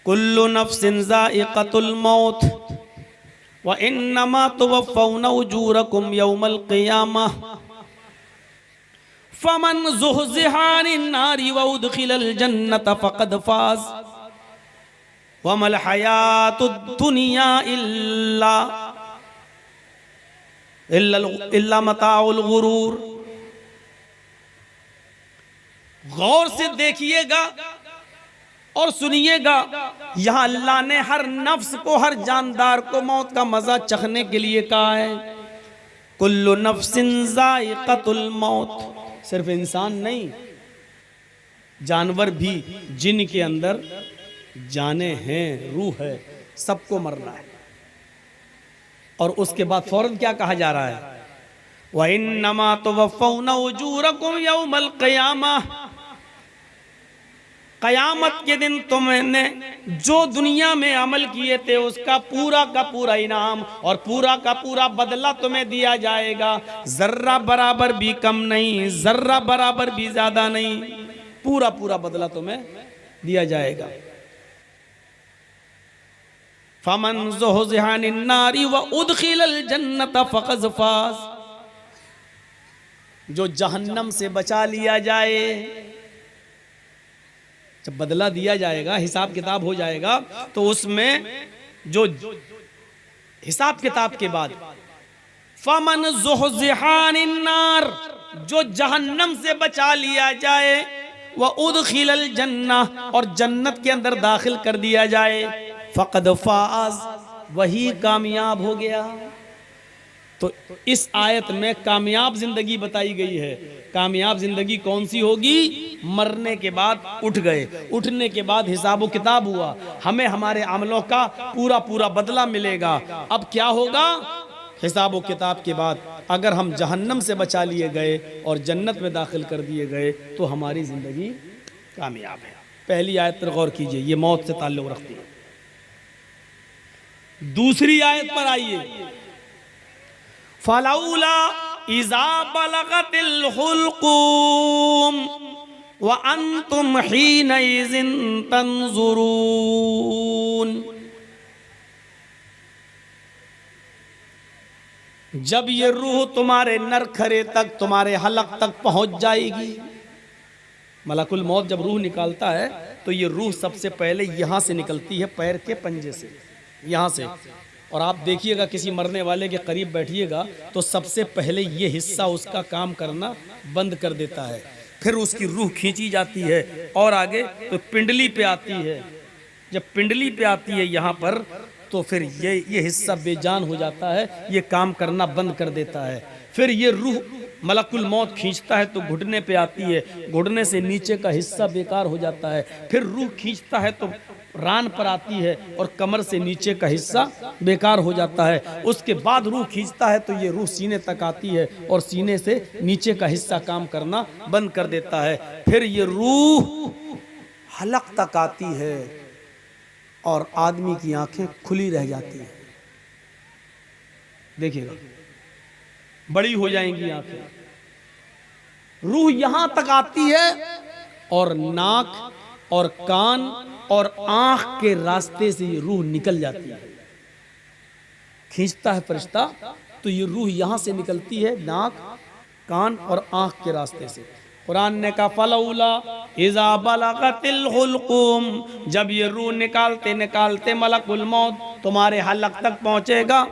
कुल्लु नफ्सिन ज़ाइक़तुल मौत व इन्नमा तुवफ़्फ़ौना उजूरकुम यौमल क़ियामह फमन ज़ुहज़िहा अनिन नारि व उदख़िलल जन्नत फ़क़द फ़ाज़ वमल हयातुद दुनिया इल्ला मताउल गुरूर। गौर से देखिएगा और सुनिएगा, यहां अल्लाह ने हर नफ्स को, हर जानदार को मौत का मजा चखने के लिए कहा है। कुल्लु नफ्सिन ज़ाइक़तुल मौत। सिर्फ इंसान नहीं, जानवर भी, जिन के अंदर जाने हैं, रूह है, सबको मरना है। और उसके बाद फौरन क्या कहा जा रहा है? व इन्नमा तुवफ़्फ़ौना उजूरकुम यौमल क़ियामह। क़यामत के दिन तुमने जो दुनिया में अमल किए थे उसका पूरा का पूरा इनाम और पूरा का पूरा बदला तुम्हें दिया जाएगा। जर्रा बराबर भी कम नहीं, जर्रा बराबर भी ज्यादा नहीं, पूरा पूरा बदला तुम्हें दिया जाएगा। फमन ज़ुहज़िहा अनिन नारि व उदख़िलल जन्नत फ़क़द फ़ाज़। जो जहन्नम से बचा लिया जाए, जब बदला दिया जाएगा, हिसाब किताब हो जाएगा, तो उसमें जो हिसाब किताब के बाद फमन ज़ुहज़िहा अनिन नार, जो जहन्नम से बचा लिया जाए, व उदख़िलल जन्नह, और जन्नत के अंदर दाखिल कर दिया जाए, फ़क़द फ़ाज़, वही कामयाब हो गया। तो इस आयत में कामयाब जिंदगी बताई गई है। कामयाब जिंदगी कौन सी होगी? मरने के बाद उठ गए, उठने के बाद हिसाब किताब हुआ, हमें हमारे अमलों का पूरा पूरा बदला मिलेगा। अब क्या होगा? हिसाब किताब के बाद अगर हम जहन्नम से बचा लिए गए और जन्नत में दाखिल कर दिए गए तो हमारी जिंदगी कामयाब है। पहली आयत पर गौर कीजिए, ये मौत से ताल्लुक़ रखती है। दूसरी आयत पर आइए, फलौला इज़ा बलगतिल हुल्क़ूम व अंतुम हीनइज़िन तंज़ुरून। जब ये रूह तुम्हारे नरखरे तक, तुम्हारे हलक तक पहुंच जाएगी। मलकुल मौत जब रूह निकालता है तो ये रूह सबसे पहले यहां से निकलती है, पैर के पंजे से, यहां से। और आप देखिएगा, किसी मरने वाले के करीब बैठिएगा तो सबसे पहले ये हिस्सा उसका काम करना बंद कर देता है, फिर उसकी रूह खींची जाती है और आगे तो पिंडली पे आती है। जब पिंडली पे आती है यहाँ पर, तो फिर ये हिस्सा बेजान हो जाता है, ये काम करना बंद कर देता है। फिर ये रूह मलकुल मौत खींचता है तो घुटने पे आती है, घुटने से नीचे का हिस्सा बेकार हो जाता है। फिर रूह खींचता है तो रान पर आती है और कमर से नीचे का हिस्सा बेकार हो जाता है। उसके बाद रूह खींचता है तो ये रूह सीने तक आती है और सीने से नीचे का हिस्सा काम करना बंद कर देता है। फिर ये रूह हलक तक आती है और आदमी की आंखें खुली रह जाती हैं। देखिएगा, बड़ी हो जाएंगी आंखें। रूह यहां तक आती है और नाक और कान और आंख के रास्ते से ये रूह निकल जाती है। खींचता है फरिश्ता तो ये रूह यहां से निकलती है, नाक, कान और आंख के रास्ते से। कुरान ने कहा फलौला इज़ा बलगतिल हुल्क़ूम, जब ये रूह निकालते निकालते मलकुल मौत तुम्हारे हलक तक पहुंचेगा,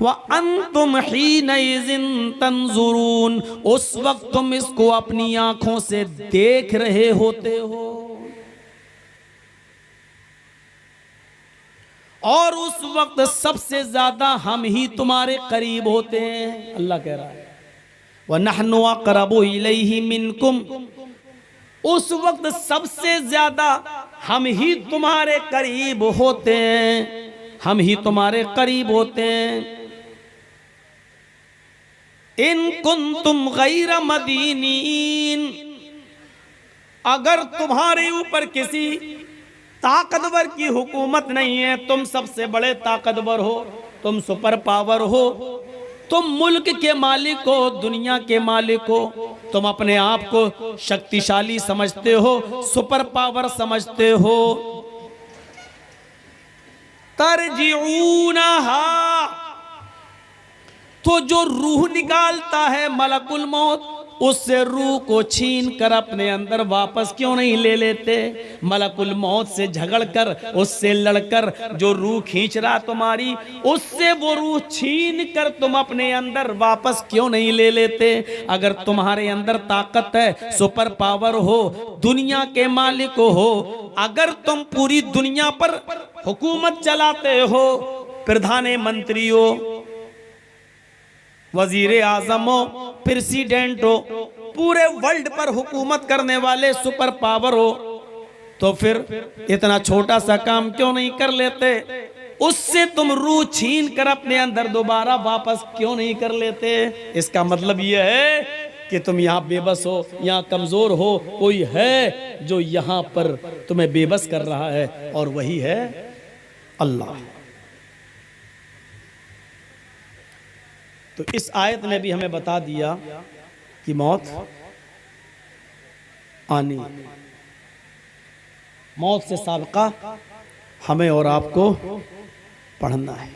व अंतुम हीनइज़िन तंज़ुरून, उस वक्त तुम इसको अपनी आंखों से देख रहे होते हो। और उस वक्त सबसे ज्यादा हम ही तुम्हारे करीब होते हैं। अल्लाह कह रहा है व नहनु अक़रबु इलैहि मिनकुम, उस वक्त सबसे ज्यादा हम ही तुम्हारे करीब होते हैं, हम ही तुम्हारे करीब होते हैं। इन कुंतुम गैर मदीनीन, अगर तुम्हारे ऊपर किसी ताकतवर की हुकूमत नहीं है, तुम सबसे बड़े ताकतवर हो, तुम सुपर पावर हो, तुम मुल्क के मालिक हो, दुनिया के मालिक हो, तुम अपने आप को शक्तिशाली समझते हो, सुपर पावर समझते हो, तरजिऊनहा, तो जो रूह निकालता है मलकुल मौत, उससे रूह को छीन कर अपने अंदर वापस क्यों नहीं ले लेते? मलकुल मौत से झगड़कर, उससे लड़कर जो रूह खींच रहा तुम्हारी, उससे वो रूह छीन कर तुम अपने अंदर वापस क्यों नहीं ले लेते? अगर तुम्हारे अंदर ताकत है, सुपर पावर हो, दुनिया के मालिक हो, अगर तुम पूरी दुनिया पर हुकूमत चलाते हो, प्रधान मंत्री हो, वजीर आजम हो, प्रेसिडेंट हो, पूरे वर्ल्ड पर हुकूमत करने वाले सुपर पावर हो, तो फिर इतना छोटा सा काम क्यों नहीं कर लेते? उससे तुम रूह छीन कर अपने अंदर दोबारा वापस क्यों नहीं कर लेते? इसका मतलब यह है कि तुम यहाँ बेबस हो, यहाँ कमजोर हो, कोई है जो यहाँ पर तुम्हें बेबस कर रहा है, और वही है अल्लाह। तो इस आयत ने भी हमें बता दिया कि मौत आनी, मौत से साबका हमें और आपको पढ़ना है।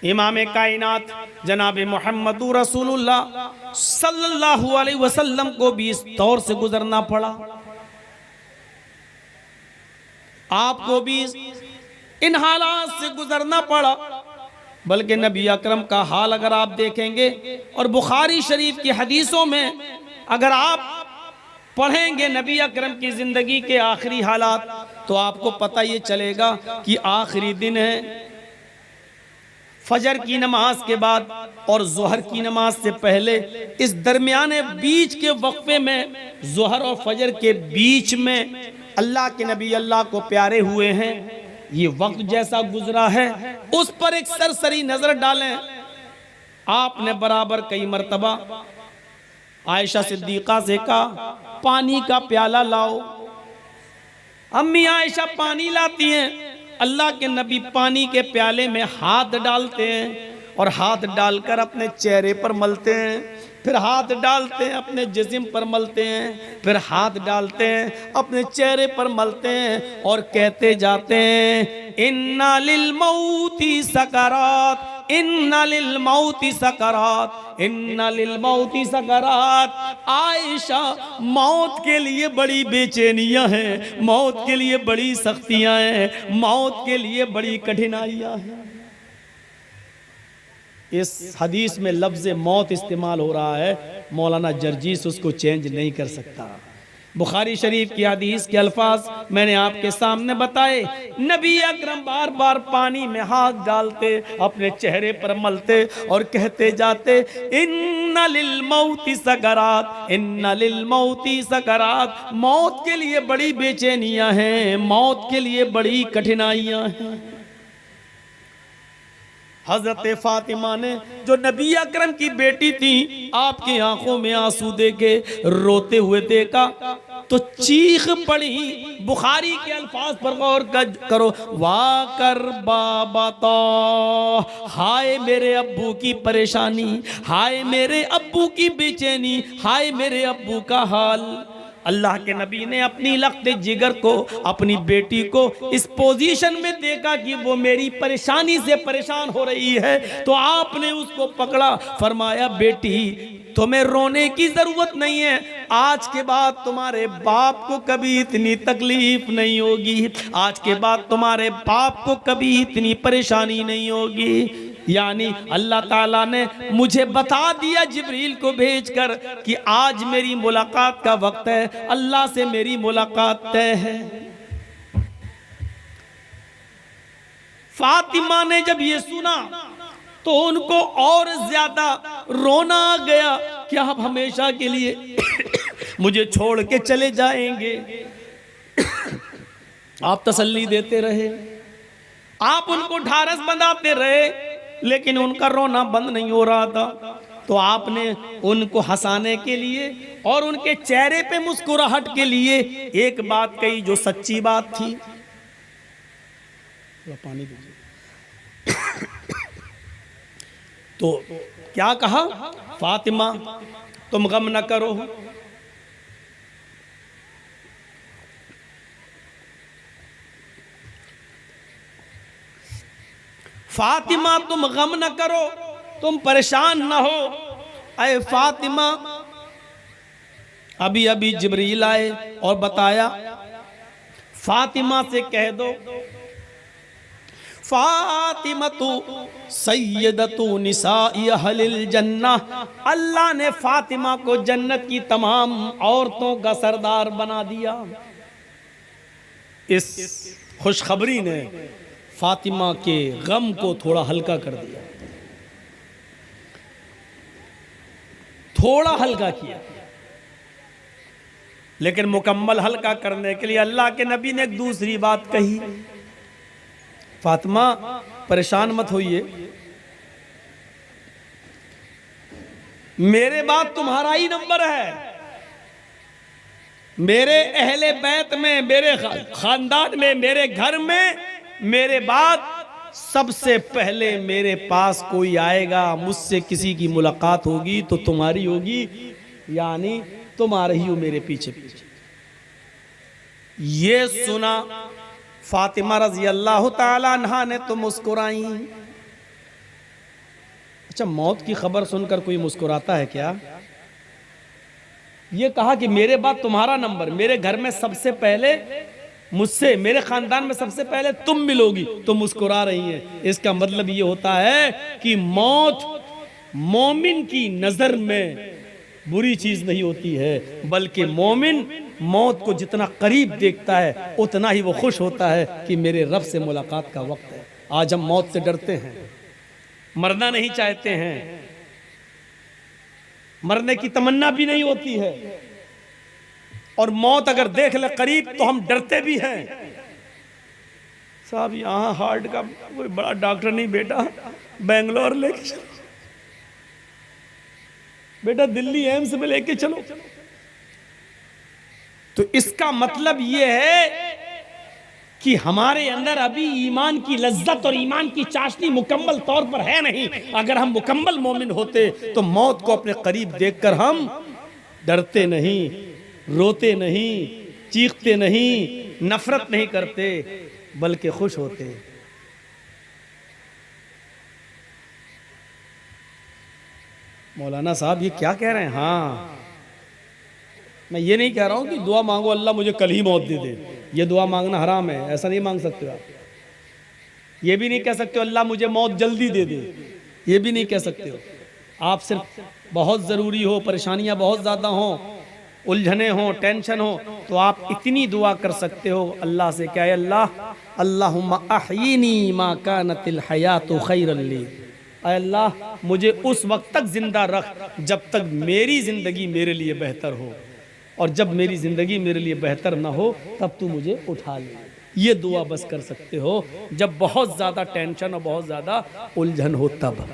इमाम कायनात जनाब मोहम्मद रसूलुल्लाह सल्लल्लाहु अलैहि वसल्लम को भी इस दौर से गुजरना पड़ा, आपको भी इन हालात से गुजरना पड़ा। बल्कि नबी अकरम का हाल अगर आप देखेंगे और बुखारी शरीफ की हदीसों में अगर आप पढ़ेंगे नबी अकरम की जिंदगी के आखिरी हालात, तो आपको पता ये चलेगा कि आखिरी दिन है, फजर की नमाज के बाद और जोहर की नमाज से पहले, इस दरमियाने बीच के वक्फे में, जोहर और फजर के बीच में अल्लाह के नबी अल्लाह को प्यारे हुए हैं। ये वक्त जैसा गुजरा है उस पर एक सरसरी नजर डालें। आपने बराबर कई मर्तबा आयशा सिद्दीका से कहा, पानी का प्याला लाओ। अम्मी आयशा पानी लाती हैं, अल्लाह के नबी पानी के प्याले में हाथ डालते हैं और हाथ डालकर अपने चेहरे पर मलते हैं, फिर हाथ डालते हैं अपने जिस्म पर मलते हैं, फिर हाथ डालते हैं अपने चेहरे पर मलते हैं और कहते जाते हैं, इन्ना लिल मौती सकरात, इन्ना लिल मौती सकरात, इन्ना लिल मौती सकरात। आयशा, मौत के लिए बड़ी बेचैनियां हैं, मौत के लिए बड़ी सख्तियां हैं, मौत के लिए बड़ी कठिनाइयां हैं। इस हदीस में लफ्ज़ मौत इस्तेमाल हो रहा है, मौलाना जर्जीस उसको चेंज नहीं कर सकता। बुखारी शरीफ की हदीस के अल्फाज मैंने आपके सामने बताए। नबी अकरम बार बार पानी में हाथ डालते, अपने चेहरे पर मलते और कहते जाते, इन्ना लिल मौती सकरात, इन्ना लिल मौती सकरात। मौत के लिए बड़ी बेचैनियां हैं, मौत के लिए बड़ी कठिनाइयां हैं। हजरत फातिमा ने, जो नबी अकरम की बेटी थी, आपकी आंखों में आंसू देके रोते हुए देखा तो चीख पड़ी। बुखारी के अल्फाज पर गौर करो, वाकर बाबा तो, हाय मेरे अब्बू की परेशानी, हाय मेरे अब्बू की बेचैनी, हाय मेरे अब्बू का हाल। अल्लाह के नबी ने अपनी लख्त जिगर को, अपनी बेटी को इस पोजीशन में देखा कि वो मेरी परेशानी से परेशान हो रही है, तो आपने उसको पकड़ा, फरमाया, बेटी तुम्हें रोने की जरूरत नहीं है, आज के बाद तुम्हारे बाप को कभी इतनी तकलीफ नहीं होगी, आज के बाद तुम्हारे बाप को कभी इतनी परेशानी नहीं होगी। यानी अल्लाह ताला ने मुझे बता दिया जिब्रील को भेजकर कि आज मेरी मुलाकात का वक्त है, अल्लाह से मेरी मुलाकात तय है। फातिमा ने जब ये सुना तो उनको और ज्यादा रोना आ गया कि आप हमेशा के लिए मुझे छोड़ के चले जाएंगे। आप तसल्ली देते रहे, आप उनको ढारस बंधाते रहे, लेकिन उनका रोना बंद नहीं हो रहा था। तो आपने उनको हंसाने के लिए और उनके चेहरे पे मुस्कुराहट के लिए एक बात कही जो सच्ची बात थी। पानी दीजिए। तो क्या कहा, फातिमा तुम गम न करो, फातिमा तुम गम न करो, तुम परेशान न हो। अरे फातिमा, अभी अभी जिब्रील आए और बताया फातिमा से कह दो, फातिमा तू सैयदतु निसाई अहलिल जन्नह, अल्लाह ने फातिमा को जन्नत की तमाम औरतों का सरदार बना दिया। इस खुशखबरी ने फातिमा के गम को थोड़ा हल्का कर दिया, थोड़ा हल्का किया। लेकिन मुकम्मल हल्का करने के लिए अल्लाह के नबी ने एक दूसरी बात कही, फातिमा परेशान मत होइए, मेरे बाद तुम्हारा ही नंबर है। मेरे अहले बैत में, मेरे खानदान में, मेरे घर में मेरे बाद सबसे पहले मेरे पास कोई आएगा, मुझसे किसी की मुलाकात होगी तो तुम्हारी होगी, यानी तुम आ रही हो मेरे पीछे पीछे। ये सुना फातिमा रजी अल्लाह ताला अन्हा ने तो मुस्कुराई। अच्छा, मौत की खबर सुनकर कोई मुस्कुराता है क्या? ये कहा कि मेरे बाद तुम्हारा नंबर, मेरे घर में सबसे पहले मुझसे, मेरे खानदान में सबसे पहले तुम मिलोगी, तो मुस्कुरा रही है। इसका मतलब ये होता है कि मौत मोमिन की नजर में बुरी चीज नहीं होती है, बल्कि मोमिन मौत को जितना करीब देखता है उतना ही वो खुश होता है कि मेरे रब से मुलाकात का वक्त है। आज हम मौत से डरते हैं, मरना नहीं चाहते हैं, मरने की तमन्ना भी नहीं होती है, और मौत अगर देख ले करीब तो हम डरते भी हैं। साहब यहाँ हार्ट का कोई बड़ा डॉक्टर नहीं, बेटा बेंगलोर लेके चलो, बेटा दिल्ली एम्स में लेके चलो। तो इसका मतलब यह है कि हमारे अंदर अभी ईमान की लज्जत और ईमान की चाशनी मुकम्मल तौर पर है नहीं। अगर हम मुकम्मल मोमिन होते तो मौत को अपने करीब देखकर हम डरते नहीं, रोते नहीं, चीखते नहीं, नफरत नहीं करते, बल्कि खुश होते। मौलाना साहब ये क्या कह रहे हैं? हाँ, मैं ये नहीं कह रहा हूं कि दुआ मांगो अल्लाह मुझे कल ही मौत दे दे, ये दुआ मांगना हराम है, ऐसा नहीं मांग सकते आप। ये भी नहीं कह सकते हो अल्लाह मुझे मौत जल्दी दे दे, ये भी नहीं कह सकते हो। आप सिर्फ बहुत ज़रूरी हो, परेशानियां बहुत ज़्यादा हो, उलझने हो, टेंशन हो, तो आप इतनी दुआ कर सकते हो अल्लाह से, क्या है अल्लाह अल्लाहुम्मा अहयिनी मा कानतिल हयातु खैरन ली, अल्लाह मुझे उस वक्त तक जिंदा रख जब तक मेरी ज़िंदगी मेरे लिए बेहतर हो, और जब मेरी ज़िंदगी मेरे लिए बेहतर ना हो तब तू मुझे उठा ले। ये दुआ बस कर सकते हो जब बहुत ज़्यादा टेंशन और बहुत ज़्यादा उलझन हो तब।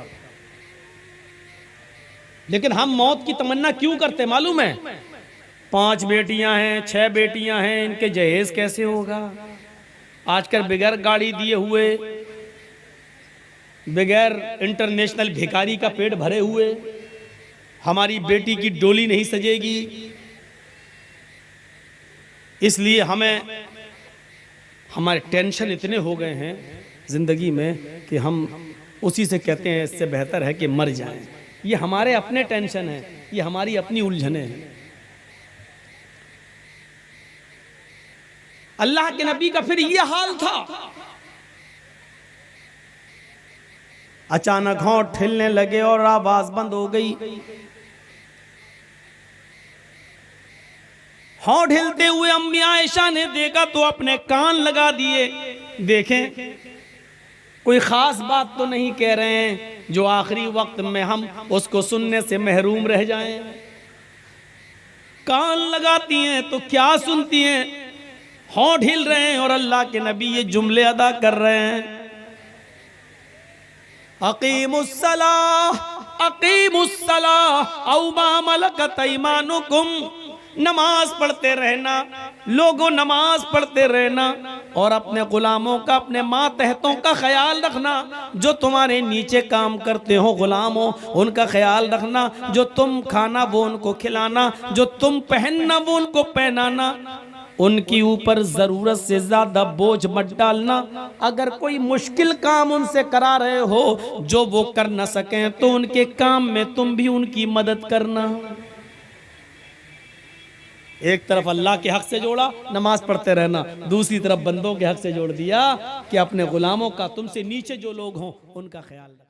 लेकिन हम मौत की तमन्ना क्यों करते मालूम है? 5 बेटियां हैं, 6 बेटियां हैं, इनके जहेज कैसे होगा? आजकल बगैर गाड़ी दिए हुए, बगैर इंटरनेशनल भिखारी का पेट भरे हुए हमारी बेटी की डोली नहीं सजेगी। इसलिए हमारे टेंशन इतने हो गए हैं ज़िंदगी में कि हम उसी से कहते हैं इससे बेहतर है कि मर जाएं। ये हमारे अपने टेंशन है, ये हमारी अपनी उलझने हैं। अल्लाह के नबी का फिर ये हाल था। अचानक होंठ हिलने लगे और आवाज बंद हो गई। होंठ हिलते हुए अम्मी आयशा ने देखा तो अपने कान लगा दिए, देखें कोई खास बात तो नहीं कह रहे हैं जो आखिरी वक्त में हम उसको सुनने से महरूम रह जाएं। कान लगाती हैं तो क्या सुनती हैं? होंठ हिल रहे हैं और अल्लाह के नबी ये जुमले अदा कर रहे हैं, अक़ीमुस्सलाह औ मा मलकत ऐमानुकुम, नमाज पढ़ते रहना, लोगों नमाज पढ़ते रहना और अपने गुलामों का, अपने मातहतों का ख्याल रखना। जो तुम्हारे नीचे काम करते हो गुलामों, उनका ख्याल रखना। जो तुम खाना वो उनको खिलाना, जो तुम पहनना वो उनको पहनाना। उनकी ऊपर जरूरत से ज्यादा बोझ मत डालना। अगर कोई मुश्किल काम उनसे करा रहे हो जो वो कर न सकें तो उनके काम में तुम भी उनकी मदद करना। एक तरफ अल्लाह के हक से जोड़ा, नमाज पढ़ते रहना, दूसरी तरफ बंदों के हक से जोड़ दिया कि अपने गुलामों का, तुमसे नीचे जो लोग हों उनका ख्याल रखना।